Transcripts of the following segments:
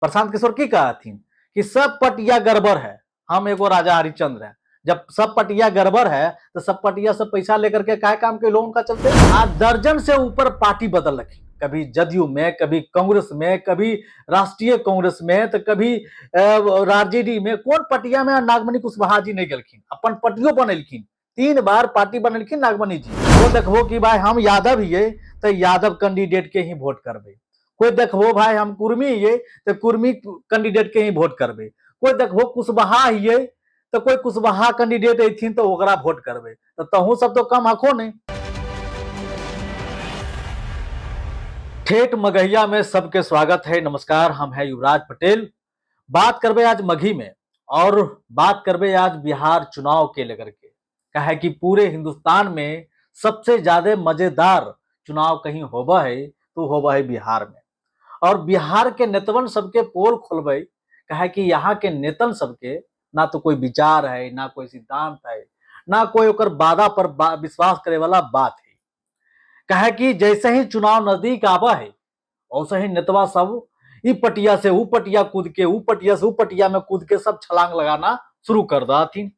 प्रशांत किशोर की कहा थी कि सब पटिया गड़बड़ है, हम एगो राजा हरिश्चंद्र है। जब सब पटिया गड़बड़ है तो सब पटिया से पैसा लेकर के काय काम के लोन का चलते। आज दर्जन से ऊपर पार्टी बदल रखी, कभी जदयू में, कभी कांग्रेस में, कभी राष्ट्रीय कांग्रेस में, तो कभी आरजेडी में। कौन पटिया में नागमणि कुशवाहा जी नहीं गलखिन, अपन पटियो बनलखिन, 3 बार पार्टी बनलखिन नागमणि जी। वो देखबो कि भाई हम यादव हिये तो यादव कैंडिडेट के ही वोट करबे, कोई देखबो भाई हम कुर्मी हिये तो कुर्मी कैंडिडेट के ही वोट करबे, कोई देखबो कुशवाहा हिये तो कोई कुशवाहा कैंडिडेट अथिन तो ओकरा वोट करबे। तो तहू सब तो कम आखो नहीं। ठेठ मगहिया में सबके स्वागत है, नमस्कार। हम है युवराज पटेल। बात करबे आज मघी में, और बात करबे आज बिहार चुनाव के लेकर के। कहे कि पूरे हिंदुस्तान में सबसे ज्यादा मजेदार चुनाव कहीं होबा है तो होबा है बिहार में। और बिहार के नेतवन सबके पोल खोलबे, कहे कि यहाँ के नेतन सबके ना तो कोई विचार है, ना कोई सिद्धांत है, ना कोई ओकर वादा पर विश्वास करे वाला बात है। कहे कि जैसे ही चुनाव नजदीक आवा है वैसे ही नेतवा सब ई पटिया से ऊ पटिया कूद के, ऊ पटिया से ऊ पटिया में कूद के सब छलांग लगाना शुरू कर दाथिन।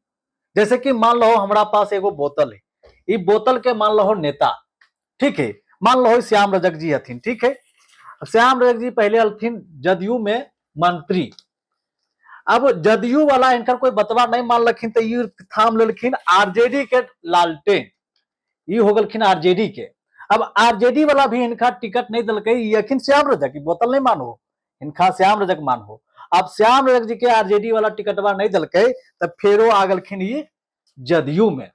जैसे कि मान लो हमारा पास एगो बोतल है, ई बोतल के मान लो नेता, ठीक है, मान लो श्याम रजक जी हथिन, ठीक है। श्याम रजक जी पहले हथिन जदयू में मंत्री। अब जदयू वाला इनका कोई बतवा नहीं मान लखिन तो ये थाम लेलखिन आरजेडी के लालटेन, ये हो गलखिन आरजेडी के। अब आरजेडी वाला भी इनका टिकट नहीं दल के, यखिन श्याम रजक की बोतल नहीं मानो, इनका श्याम रजक मानो। अब श्याम रजक जी के आरजेडी वाला टिकटवा नहीं दल के तब फेरो आ गलखिन ये जदयू में।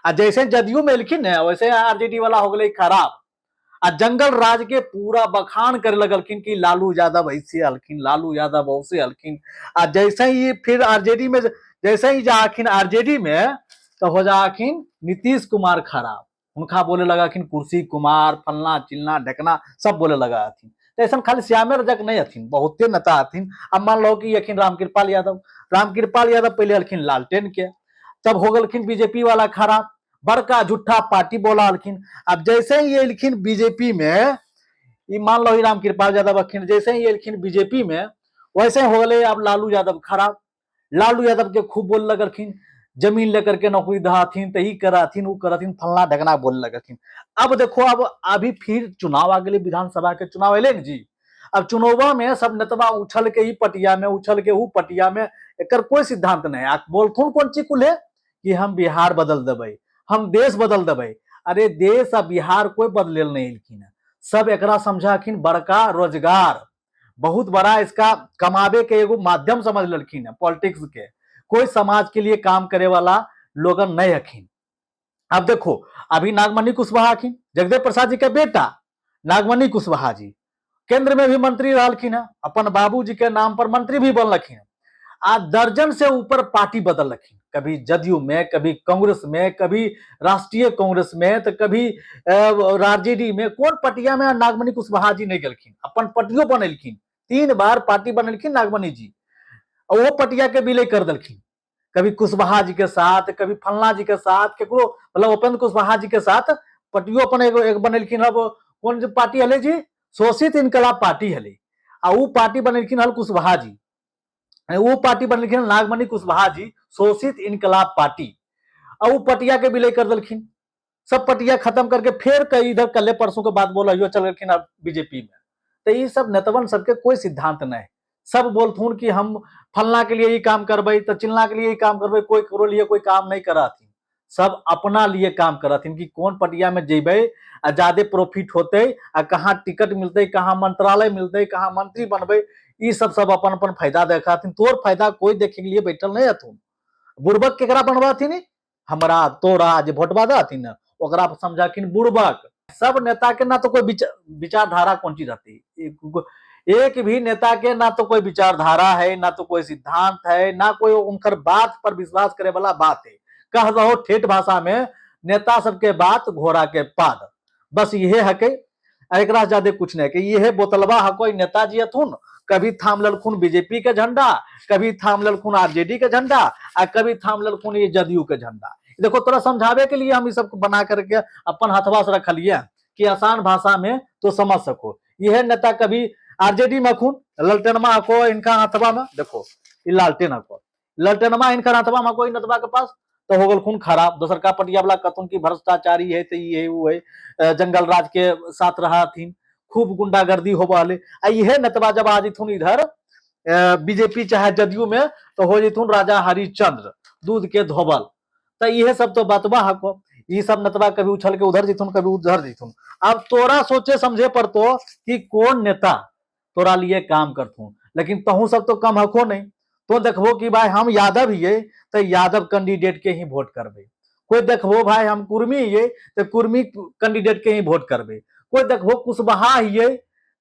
आ जैसे जदयू में लिखिन है वैसे आरजेडी वाला हो गए खराब। आ जंगल राज के पूरा बखान करे लगलखिन कि लालू यादव ऐसे हलखिन, लालू यादव वैसे हलखिन। आ जैसे ही फिर आरजेडी में, जैसे ही जाखिन आरजेडी में तो हो जाखिन नीतीश कुमार खराब। उनका बोले लगा कि कुर्सी कुमार, फलना चिलना ढकना सब बोले लगा हथिन। तो ऐसा खाली श्यामे रजक नहीं हथिन, बहुते नेता हथिन। अब मान लो कि यखिन रामकृपाल यादव, रामकृपाल यादव पहले हलखिन लालटेन के, तब हो गलखिन बीजेपी वाला खराब, बड़का झूठा पार्टी बोला हलखिन। अब जैसे ही ये लिखिन बीजेपी में, मान लो रामकृपाल यादव हखिन, जैसे ही ये लिखिन बीजेपी में वैसे हो गए अब लालू यादव खराब। लालू यादव के खूब बोल लगलखिन, जमीन लेकर के नौकरी दहाथिन, तो ही कराथिन, वो कराथिन, फलना ढगना बोल लगलखिन। अब देखो अब अभी फिर चुनाव आ गए, विधानसभा के चुनाव अले न जी। अब चुनाव में सब नेतवा उछल के ही पटिया में, उछल के ऊ पटिया में, एक कोई सिद्धांत नहीं। बोलथुन कौन चीज कुल है कि हम बिहार बदल देवे, हम देश बदल देवे। अरे देश आ बिहार कोई बदले नहीं लिखिन, सब एकरा समझाखिन बड़का रोजगार, बहुत बड़ा इसका कमावे के एगो माध्यम समझ ललखिन है पॉलिटिक्स के। कोई समाज के लिए काम करे वाला लोगन नहीं हखिन। अब देखो अभी नागमणि कुशवाहा हखिन, जगदेव प्रसाद जी के बेटा नागमणि कुशवाहा जी केंद्र में भी मंत्री रहलखिन है, अपन बाबूजी के नाम पर मंत्री भी बनलखिन। आज दर्जन से ऊपर पार्टी बदल रखी, कभी जदयू में, कभी कांग्रेस में, कभी राष्ट्रीय कांग्रेस में, तो कभी आरजेडी में। कौन पटिया में नागमणि कुशवाहा जी नहीं गलखिन, अपन पटियो बनलखिन, 3 बार पार्टी बनलखिन नागमणि जी, और वो पटिया के विलय कर दलखिन। कभी कुशवाहा जी के साथ, कभी फलना जी के साथ, केकरो मतलब उपेंद्र कुशवाहा जी के साथ पटियो अपन एक बनलखिन। अब कौन पार्टी हले जी, शोषित इनकलाब पार्टी हले, आ वो पार्टी बनलखिन हल कुशवाहा जी, वो पार्टी बनलखिन नागमणि कुशवाहा जी, शोषित इनकलाब पार्टी। और वो पटिया के विलय कर दलखिन, सब पटिया खत्म करके फिर कई इधर कल परसों के बाद बोला यो चल गलखिन बीजेपी में। तो ये सब नेतवन सबके कोई सिद्धांत नहीं, सब बोलथुन कि हम फलना के लिए ही काम करबे, तो चिलना के लिए ही काम करबे, कोई करो लिए कोई काम नहीं कराथी, सब अपना लिए काम कराथीन कि कौन पटिया में जेबे आ ज्यादा प्रॉफिट होते, आ कहाँ टिकट मिलते, कहाँ मंत्रालय मिलते, कहाँ मंत्री बनबे, ये सब अपन अपन फायदा देखाथिन। तोर फायदा कोई देखे के लिए बैठल नहीं हथुन। बुड़बक केकरा बनवाथिन, हमरा तोरा जे वोटवा दाथिन ओकरा समझाखिन बुड़बक। सब नेता के ना तो कोई विचारधारा कौन चीज रहती, एक भी नेता के ना तो कोई विचारधारा है, ना तो कोई सिद्धांत है, ना कोई उनकर बात पर विश्वास करे वाला बात है। कह दो ठेठ भाषा में, नेता सबके बात घोड़ा के पाद, बस यही है के एकरा ज्यादा कुछ नहीं। कि यह बोतलवा है कोई नेताजी हथुन, कभी थाम ललखुन बीजेपी के झंडा, कभी थाम ललखुन आरजेडी के झंडा, और कभी थाम ललखुन ये जदयू के झंडा। देखो तोरा समझावे के लिए हम ये सब बना करके अपन हथवा से रखलिए कि आसान भाषा में तो समझ सको। यह नेता कभी आरजेडी में खून, ललटेनमा को इनका हाथवा में देखो ई लालटेन को ललटेनमा इनका हाथवा में कोई नतवा के पास तो हो गल खून खराब। दोसर का पटिया वाला कतुन की भ्रष्टाचारी है तो ये वो है जंगल राज के साथ रहा थी, खूब गुंडागर्दी होबा वाले यह नतवा जब आ जथुन इधर बीजेपी चाहे जदयू में तो हो जथुन राजा हरिश्चंद्र दूध के धोबल। तो यह सब तो बतवा हको, ये सब नतवा कभी उछल के उधर जथुन कभी उधर जथुन। अब तोरा सोचे समझे पर तो कि कौन नेता तोरा लिए काम करथूं, लेकिन तहू सब तो कम हको नहीं। तो देखबो कि भाई हम यादव हिये तो यादव कैंडिडेट के ही वोट करबे, कोई देखबो भाई हम कुर्मी हिये तो कुर्मी कैंडिडेट के ही वोट करबे, कोई देखबो कुशवाहा हिये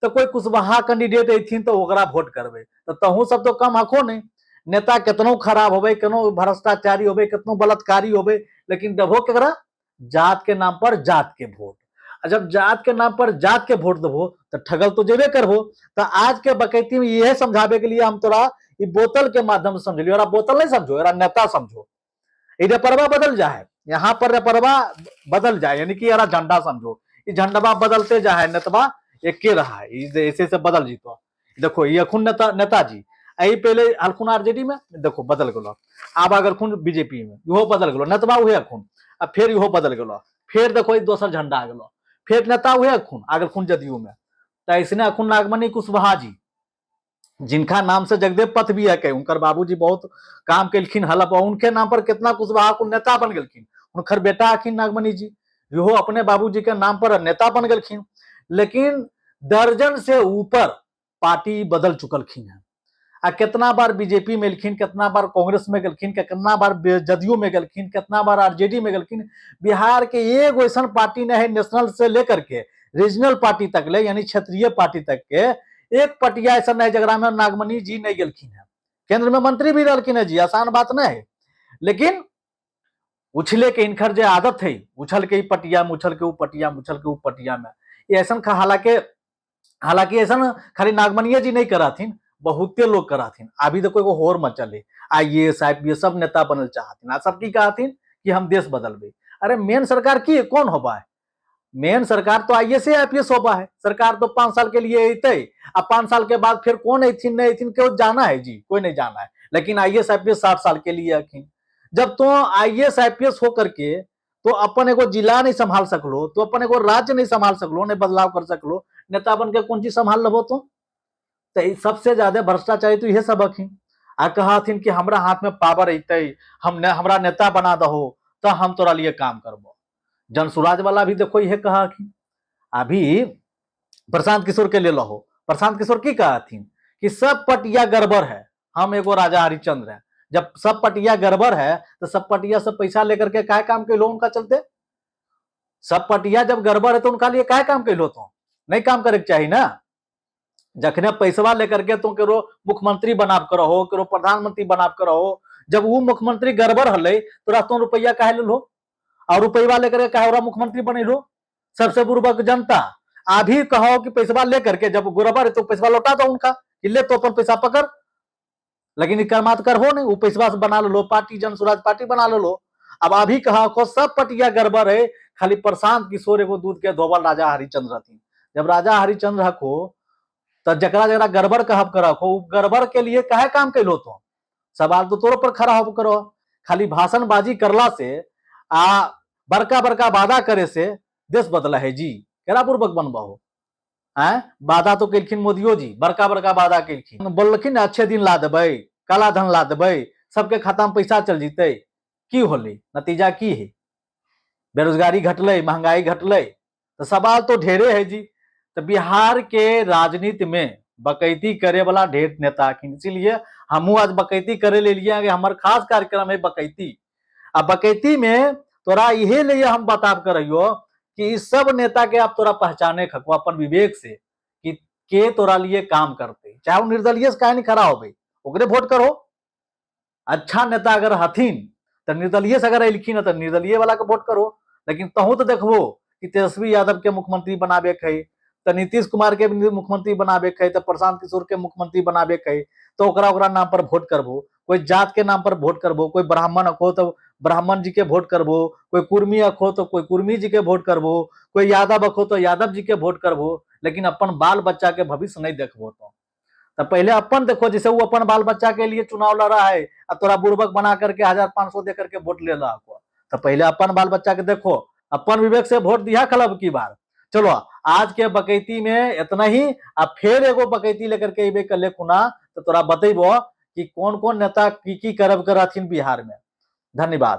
तो कोई कुशवाहा कैंडिडेट अथिन तो ओकरा वोट करबे। तो तहू सब तो कम हको नहीं। नेता कितनो खराब होबे, कितनो भ्रष्टाचारी होबे, कितनो बलात्कारी होबे, लेकिन देबो केकरा जात के नाम पर जात के वोट। जब जात के नाम पर जात के वोट देबो तो ठगल तो जेबे करबो। तो आज के बकैती में यह समझावे के लिए हम तोरा बोतल के माध्यम से समझलियो। और बोतल नहीं समझो, एरा नेता समझो। ये परवा बदल जाए, यहाँ पर परवा बदल जाए, यानी कि यारा झंडा समझो। ये झंडा बदलते जाए, नेतवा एक के रहा है, ऐसे से बदल जीतो। देखो ये अखुन नेताजी आई पहले हलखुन आरजेडी में, देखो बदल गलो। अब अगर खुन बीजेपी में इहो बदल गलो, नेतवा हुए अखुन। अब फिर इहो बदल गलो, फिर देखो दोसर झंडा आ गलो, फिर नेता हुए अखुन अगर खुन जदयू में। तो ऐसने अखुन नागमणि कुशवाहा जी जिनका नाम से जगदेव पथ भी है के, उनकर बाबूजी बहुत काम केलखिन हलप, उनके नाम पर कितना कुशवाहा को नेता बन गलखिन। उनकर बेटा आखिन नागमणि जी, इहो अपने बाबूजी के नाम पर नेता बन गलखिन। लेकिन दर्जन से ऊपर पार्टी बदल चुकलखिन है। आ कितना बार बीजेपी में गलखिन, कितना बार कांग्रेस में गलखिन, कितना बार जदयू में गलखिन, कितना बार आरजेडी में गलखिन। बिहार के एक ऐसा पार्टी नहीं है, नेशनल से लेकर के रीजनल पार्टी तक ले, यानी क्षेत्रीय पार्टी तक के एक पटिया ऐसा नहीं जगरा में नागमणि जी नहीं गलखिन है। केंद्र में मंत्री भी रहलखिन है जी, आसान बात नहीं है। लेकिन उछले के इनकर जो आदत है, उछल के पटिया में, उछल के ऊ पटिया में, उछल के ऊ पटिया में, ये ऐसा हालांकि ऐसा खाली नागमणिया जी नहीं कराथीन, बहुते लोग कराथीन। अभी देखो एगो होर मचल IAS IPS सब नेता बनल चाहतीन। सब की कहतीन कि हम देश बदलबे। अरे मेन सरकार की कौन होबा है? मेन सरकार तो IAS IPS होबा है। सरकार तो 5 साल के लिए अते, अब 5 साल के बाद फिर कौन अथिन नहीं अथिन क्यों जाना है जी, कोई नहीं जाना है। लेकिन IAS IPS 60 साल के लिए अखिन। जब तो IAS IPS होकर के तो अपन एगो जिला नहीं संभाल सकलो, तो अपन एगो राज्य नहीं संभाल सकलो, नहीं बदलाव कर सकलो, नेता बन के कौन चीज संभाल लेबो? तो सबसे ज्यादा भ्रष्टाचारी तो यह सब अखिन। आ कहथिन कि हमरा हाथ में पावर अते, हमरा नेता बना दहो तो हम तोरा लिए काम करबो। जनसुराज वाला भी देखो यह कहा कि अभी प्रशांत किशोर के ले लो, प्रशांत किशोर की कहथिन कि सब पटिया गड़बड़ है, हम एगो राजा हरिश्चंद्र है। जब सब पटिया गड़बड़ है तो सब पटिया से पैसा लेकर के काय काम के लो उनका चलते? सब पटिया जब गड़बड़ है तो उनका लिए काय काम के लो? तो नहीं काम करे चाहिए ना। जखने पैसवा लेकर के तुम करो मुख्यमंत्री बनाब करो हो, करो प्रधानमंत्री बनाब करो हो, जब वो मुख्यमंत्री गड़बड़ हल तो तुम रुपया काहे ले लो और रुपया लेकर के काहे मुख्यमंत्री बने लो? सबसे बुर्बक जनता। अभी कहो कि पैसा लेकर के जब गड़बड़ है तो पैसा लौटा दो उनका, ले तो अपन पैसा पकड़। लेकिन इकरामात कर हो नहीं, वो पैसा से बना लो पार्टी, जनसुराज पार्टी बना लो। अब अभी कहा को सब पटिया गड़बड़ है, खाली प्रशांत किशोर एगो दूध के धोबल राजा हरिश्चंद्र थी। जब राजा हरिश्चंद्र को तो जकरा जकरा गड़बड़ कहब कर गड़बड़ के लिए काहे काम कैलो? तो सवाल तो तोर पर खड़ा हो करो। खाली भाषणबाजी करला से आ बड़का बड़का वादा करे से देश बदला है जी? केरा पूर्वक बनबा हो? वादा तो केलखिन मोदियो जी, बड़का बड़का वादा केलखिन, बोलखिन अच्छे दिन ला देबै, काला धन ला देबै, सबके खाता में पैसा चल जीते। की होले? नतीजा की है? बेरोजगारी घटले, महंगाई घटले। तो सवाल तो ढेरे है जी। तो बिहार के राजनीति में बकैती करे वाला ढेर नेता, इसीलिए हम आज बकैती करे ले लिए। हमारे खास कार्यक्रम है बकैती। अब बकैती में तोरा यही लिए हम बता कर रहियो कि इस सब नेता के आप तोरा पहचाने खको अपन विवेक से कि के तोरा लिए काम करते, चाहे वो निर्दलीय से काहे नहीं खड़ा हो भाई, ओकरे वोट करो। अच्छा नेता अगर हथिन तो निर्दलीय से अगर अलिखिन तो निर्दलीय वाला के वोट करो। लेकिन तहू तो देखबो कि तेजस्वी यादव के मुख्यमंत्री बनाबे है, तो नीतीश कुमार के मुख्यमंत्री बनाबे है, तो प्रशांत किशोर के मुख्यमंत्री बनाबे है, तो ओकरा नाम पर वोट करबो। कोई जात के नाम पर वोट करबो, कोई ब्राह्मण अखो तो ब्राह्मण जी के वोट करबो, कोई कुर्मी अखो तो कोई कुर्मी जी के वोट करबो, कोई यादव अखो तो यादव जी के वोट करबो। लेकिन अपन बाल बच्चा के भविष्य नहीं देखबो। तो तो पहले अपन देखो, जैसे वो अपन बाल बच्चा के लिए चुनाव लड़ा है और तोरा बुड़बक बना करके 1500 दे करके वोट ले ला, तो पहले अपन बाल बच्चा के देखो, अपन विवेक से वोट दिया क्लब की बार। चलो आज के बकैती में इतना ही। अब फिर एगो बकैती लेकर के अबे कल खुना, तो तोरा बतेबो कि कौन कौन नेता की करब करथिन बिहार में। धन्यवाद।